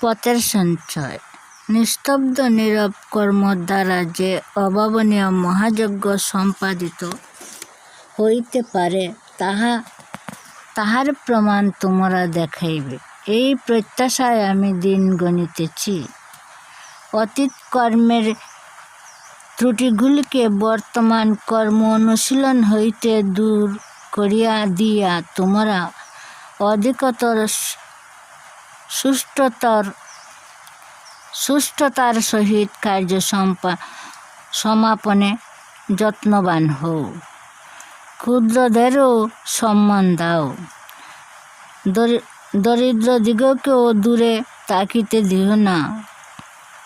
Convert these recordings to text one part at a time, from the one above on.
পথের সঞ্চয়। নিস্তব্ধ নীরব কর্মর দ্বারা যে অভাবনীয় মহাযজ্ঞ সম্পাদিত হইতে পারে তাহার প্রমাণ তোমরা দেখাইবে। এই প্রত্যাশায় আমি দিন গণিতেছি। অতীত কর্মের ত্রুটিগুলিকে বর্তমান কর্ম অনুশীলন হইতে দূর করিয়া দিয়া তোমরা অধিকতর সুষ্ঠুতার সহিত কার্য সমাপনে যত্নবান হও। ক্ষুদ্রদেরও সম্মান দাও, দরিদ্রদিগকেও দূরে তাকিতে দিও না।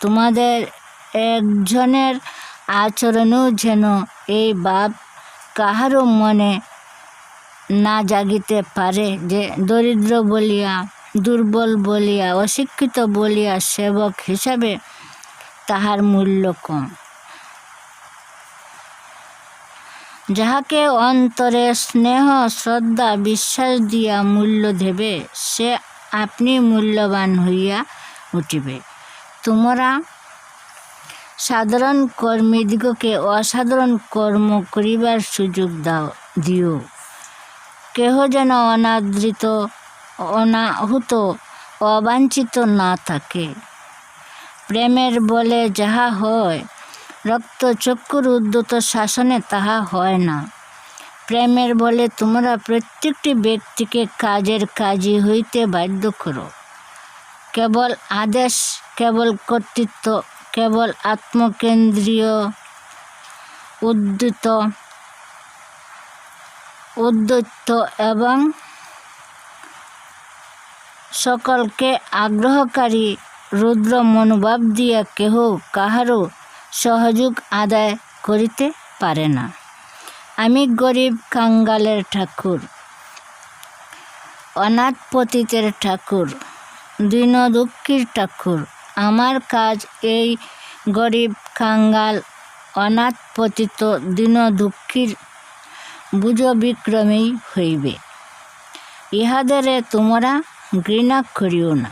তোমাদের একজনের আচরণেও যেন এই ভাব কাহারও মনে না জাগিতে পারে যে দরিদ্র বলিয়া, দুর্বল বলিয়া, অশিক্ষিত বলিয়া সেবক হিসাবে তাহার মূল্য কম। যাহাকে অন্তরে স্নেহ, শ্রদ্ধা, বিশ্বাস দিয়া মূল্য দেবে, সে আপনি মূল্যবান হইয়া উঠিবে। তোমরা সাধারণ কর্মীদিগকে অসাধারণ কর্ম করিবার সুযোগ দিও। কেহ যেন অনাদৃত, অনাহুত, অবাঞ্ছিত না থাকে। প্রেমের বলে যাহা হয়, রক্তচক্ষুর উদ্যত শাসনে তাহা হয় না। প্রেমের বলে তোমরা প্রত্যেকটি ব্যক্তিকে কাজের কাজী হইতে বাধ্য করো। কেবল আদেশ, কেবল কর্তৃত্ব, কেবল আত্মকেন্দ্রীয় উদ্যত এবং সকলকে আগ্রহকারী রুদ্র মনোভাব দিয়া কেহ কাহারও সহযোগ আদায় করিতে পারে না। আমি গরিব কাঙ্গালের ঠাকুর, অনাথ পতিতের ঠাকুর, দীন দুঃখীর ঠাকুর। আমার কাজ এই গরিব কাঙ্গাল, অনাথ পতিত, দীন দুঃখীর বুঝবিক্রমেই হইবে। ইহাদেরে তোমরা ঘৃণা করিও না।